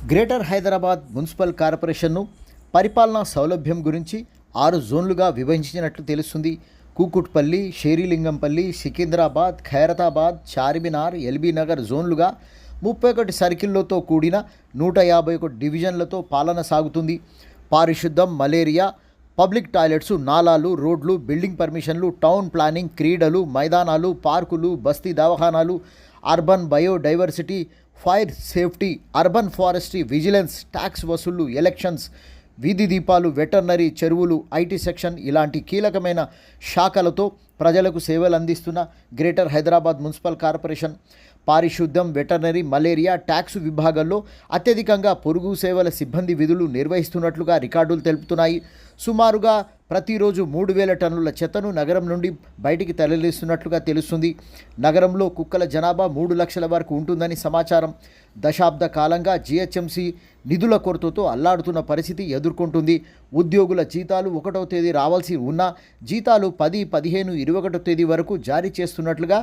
Greater Hyderabad municipal కార్పొరేషన్ను పరిపాలనా సౌలభ్యం గురించి 6 జోన్లుగా విభజించినట్లు తెలుస్తుంది. కూకుట్పల్లి, షేరిలింగంపల్లి, సికింద్రాబాద్, ఖైరతాబాద్, చార్మినార్, ఎల్బీ నగర్ జోన్లుగా 31 సర్కిళ్లతో కూడిన 151 డివిజన్లతో పాలన సాగుతుంది. పారిశుద్ధం, మలేరియా, పబ్లిక్ టాయిలెట్స్, నాలాలు, రోడ్లు, బిల్డింగ్ పర్మిషన్లు, టౌన్ ప్లానింగ్, క్రీడలు, మైదానాలు, పార్కులు, బస్తీ దవాఖానాలు, urban biodiversity, fire safety, urban forestry, vigilance, tax వసూళ్లు, ఎలక్షన్స్, వీధి దీపాలు, వెటర్నరీ, చెరువులు, ఐటీ సెక్షన్ ఇలాంటి కీలకమైన శాఖలతో ప్రజలకు సేవలు అందిస్తున్న గ్రేటర్ హైదరాబాద్ మున్సిపల్ కార్పొరేషన్ పారిశుద్ధ్యం, వెటర్నరీ, మలేరియా, ట్యాక్స్ విభాగాల్లో అత్యధికంగా పొరుగు సేవల సిబ్బంది విధులు నిర్వహిస్తున్నట్లుగా రికార్డులు తెలుపుతున్నాయి. సుమారుగా ప్రతిరోజు 3,000 టన్నుల చెత్తను నగరం నుండి బయటికి తరలిస్తున్నట్లుగా తెలుస్తుంది. నగరంలో కుక్కల జనాభా 3 లక్షల వరకు ఉంటుందని సమాచారం. దశాబ్ద కాలంగా జీహెచ్ఎంసీ నిధుల కొరతతో అల్లాడుతున్న పరిస్థితి ఎదుర్కొంటుంది. ఉద్యోగుల జీతాలు 1వ తేదీ రావాల్సి ఉన్నా జీతాలు 10, 15, 21వ తేదీ వరకు జారీ చేస్తున్నట్లుగా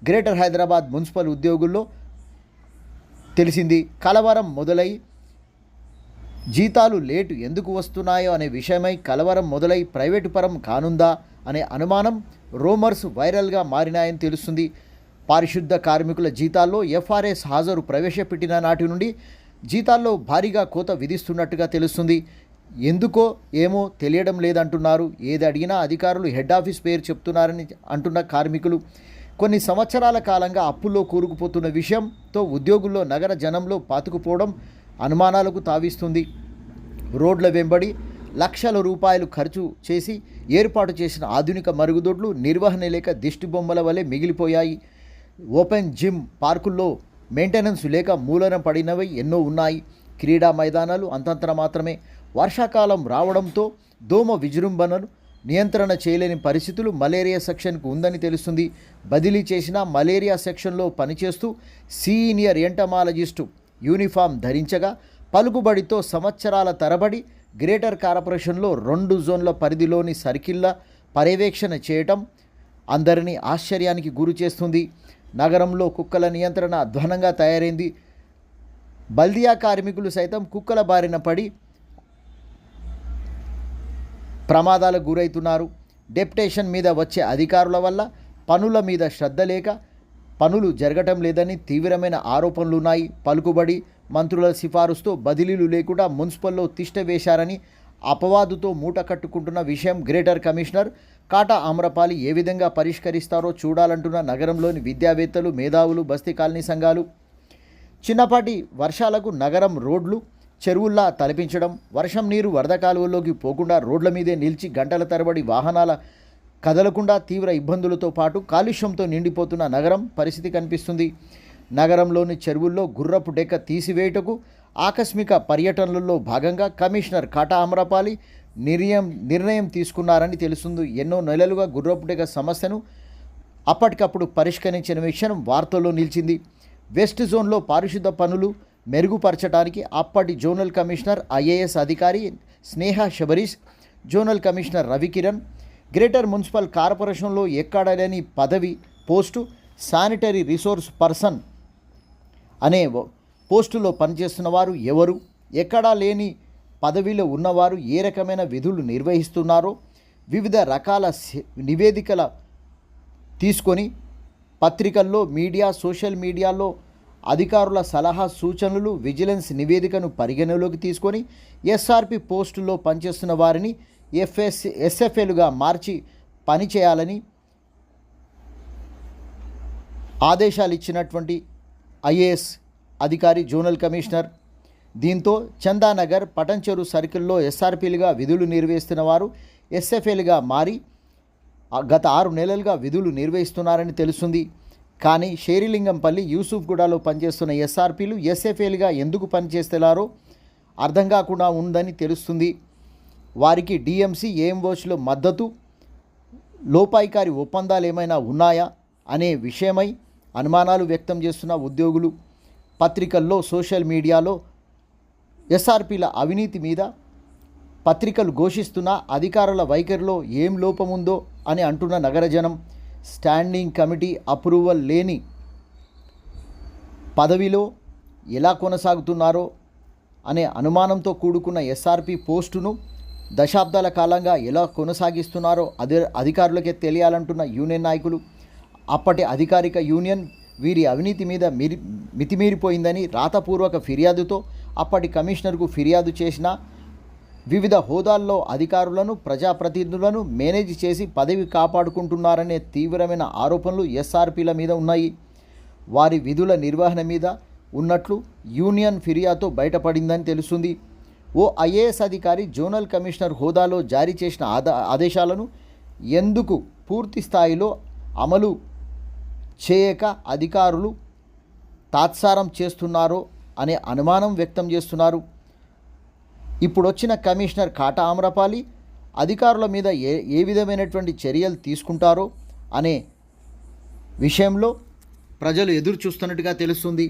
గ్రేటర్ హైదరాబాద్ మున్సిపల్ ఉద్యోగుల్లో తెలిసింది. కలవరం మొదలై జీతాలు లేటు ఎందుకు వస్తున్నాయో అనే విషయమై కలవరం మొదలై ప్రైవేటు పరం కానుందా అనే అనుమానం, రూమర్స్ వైరల్గా మారినాయని తెలుస్తుంది. పారిశుద్ధ కార్మికుల జీతాల్లో ఎఫ్ఆర్ఎస్ హాజరు ప్రవేశపెట్టిన నాటి నుండి జీతాల్లో భారీగా కోత విధిస్తున్నట్టుగా తెలుస్తుంది. ఎందుకో ఏమో తెలియడం లేదంటున్నారు. ఏది అడిగినా అధికారులు హెడ్ ఆఫీస్ పేరు చెప్తున్నారని అంటున్న కార్మికులు. కొన్ని సంవత్సరాల కాలంగా అప్పుల్లో కూరుకుపోతున్న విషయంతో ఉద్యోగుల్లో, నగర జనంలో పాతుకుపోవడం అనుమానాలకు తావిస్తుంది. రోడ్ల వెంబడి లక్షల రూపాయలు ఖర్చు చేసి ఏర్పాటు చేసిన ఆధునిక మరుగుదొడ్లు నిర్వహణ లేక దిష్టిబొమ్మల వలె మిగిలిపోయాయి. ఓపెన్ జిమ్, పార్కుల్లో మెయింటెనెన్స్ లేక మూలన పడినవి ఎన్నో ఉన్నాయి. క్రీడా మైదానాలు అంతంత మాత్రమే. వర్షాకాలం రావడంతో దోమ విజృంభణను నియంత్రణ చేయలేని పరిస్థితులు మలేరియా సెక్షన్కు ఉందని తెలుస్తుంది. బదిలీ చేసిన మలేరియా సెక్షన్లో పనిచేస్తూ సీనియర్ ఎంటమాలజిస్టు యూనిఫామ్ ధరించగా పలుకుబడితో సంవత్సరాల తరబడి గ్రేటర్ కార్పొరేషన్లో 2 జోన్ల పరిధిలోని సర్కిళ్ల పర్యవేక్షణ చేయటం అందరినీ ఆశ్చర్యానికి గురి చేస్తుంది. నగరంలో కుక్కల నియంత్రణ అధ్వానంగా తయారైంది. బల్దియా కార్మికులు సైతం కుక్కల బారిన పడి ప్రమాదాలకు గురవుతున్నారు. డెప్యుటేషన్ మీద వచ్చే అధికారుల వల్ల పనుల మీద శ్రద్ధ లేక పనులు జరగటం లేదని తీవ్రమైన ఆరోపణలున్నాయి. పలుకుబడి మంత్రుల సిఫారసుతో బదిలీలు లేకుండా మున్సిపల్లో తిష్ట వేశారని అపవాదుతో మూట కట్టుకుంటున్న విషయం గ్రేటర్ కమిషనర్ కాటా ఆమ్రపాలి ఏ విధంగా పరిష్కరిస్తారో చూడాలంటున్న నగరంలోని విద్యావేత్తలు, మేధావులు, బస్తీ కాలనీ సంఘాలు. చిన్నపాటి వర్షాలకు నగరం రోడ్లు చెరువుల్లా తలపించడం, వర్షం నీరు వరద కాలువల్లోకి పోకుండా రోడ్ల మీదే నిలిచి గంటల తరబడి వాహనాల కదలకుండా తీవ్ర ఇబ్బందులతో పాటు కాలుష్యంతో నిండిపోతున్న నగరం పరిస్థితి కనిపిస్తుంది. నగరంలోని చెరువుల్లో గుర్రపు డెక్క తీసివేయుటకు ఆకస్మిక పర్యటనలలో భాగంగా కమిషనర్ కాటా ఆమ్రపాలి నిర్ణయం తీసుకున్నారని తెలుస్తుంది. ఎన్నో నెలలుగా గుర్రపు డెక్క సమస్యను అప్పటికప్పుడు పరిష్కరించిన విషయం వార్తల్లో నిలిచింది. వెస్ట్ జోన్లో పారిశుద్ధ పనులు మెరుగుపరచడానికి అప్పటి జోనల్ కమిషనర్ ఐఏఎస్ అధికారి Sneha Sabareesh, zonal commissioner Ravikiran, greater municipal కార్పొరేషన్లో ఎక్కడా లేని పదవి పోస్టు శానిటరీ రిసోర్స్ పర్సన్ అనే పోస్టులో పనిచేస్తున్న వారు ఎవరు, ఎక్కడా లేని పదవిలో ఉన్నవారు ఏ రకమైన విధులు నిర్వహిస్తున్నారో వివిధ రకాల నివేదికల తీసుకొని పత్రికల్లో, మీడియా, సోషల్ మీడియాలో అధికారుల సలహా సూచనలు, విజిలెన్స్ నివేదికను పరిగణలోకి తీసుకొని ఎస్ఆర్పి పోస్టుల్లో పనిచేస్తున్న వారిని ఎస్ఎఫ్ఏలుగా మార్చి పనిచేయాలని ఆదేశాలు ఇచ్చినటువంటి ఐఏఎస్ అధికారి జోనల్ కమిషనర్. దీంతో చందానగర్, పటంచెరు సర్కిల్లో ఎస్ఆర్పీలుగా విధులు నిర్వహిస్తున్న వారు ఎస్ఎఫ్ఏలుగా మారి గత 6 నెలలుగా విధులు నిర్వహిస్తున్నారని తెలుస్తుంది. కానీ షేరిలింగంపల్లి, యూసుఫ్గూడలో పనిచేస్తున్న ఎస్ఆర్పీలు ఎస్ఎఫ్ఏలుగా ఎందుకు పనిచేస్తున్నారో అర్థం కాకుండా ఉందని తెలుస్తుంది. వారికి డిఎంసీ, ఏఎంఓస్లో మద్దతు, లోపాయికారి ఒప్పందాలు ఏమైనా ఉన్నాయా అనే విషయమై అనుమానాలు వ్యక్తం చేస్తున్న ఉద్యోగులు. పత్రికల్లో, సోషల్ మీడియాలో ఎస్ఆర్పీల అవినీతి మీద పత్రికలు ఘోషిస్తున్న అధికారుల వైఖరిలో ఏం లోపముందో అని అంటున్న నగర జనం. స్టాండింగ్ కమిటీ అప్రూవల్ లేని పదవిలో ఎలా కొనసాగుతున్నారో అనే అనుమానంతో కూడుకున్న ఎస్ఆర్పి పోస్టును దశాబ్దాల కాలంగా ఎలా కొనసాగిస్తున్నారో అధికారులకే తెలియాలంటున్న యూనియన్ నాయకులు. అప్పటి అధికారిక యూనియన్ వీరి అవినీతి మీద మితిమీరిపోయిందని రాతపూర్వక ఫిర్యాదుతో అప్పటి కమిషనర్కు ఫిర్యాదు చేసిన వివిధ హోదాల్లో అధికారులను ప్రజాప్రతినిధులను మేనేజ్ చేసి పదవి కాపాడుకుంటున్నారనే తీవ్రమైన ఆరోపణలు ఎస్ఆర్పీల మీద ఉన్నాయి. వారి విధుల నిర్వహణ మీద ఉన్నట్లు యూనియన్ ఫిర్యాదుతో బయటపడిందని తెలుస్తుంది. ఓ ఐఏఎస్ అధికారి జోనల్ కమిషనర్ హోదాలో జారీ చేసిన ఆదేశాలను ఎందుకు పూర్తి స్థాయిలో అమలు చేయక అధికారులు తాత్సారం చేస్తున్నారో అనే అనుమానం వ్యక్తం చేస్తున్నారు. ఇప్పుడొచ్చిన కమిషనర్ కాటా ఆమ్రపాలి అధికారుల మీద ఏ విధమైనటువంటి చర్యలు తీసుకుంటారో అనే విషయంలో ప్రజలు ఎదురు చూస్తున్నట్టుగా తెలుస్తుంది.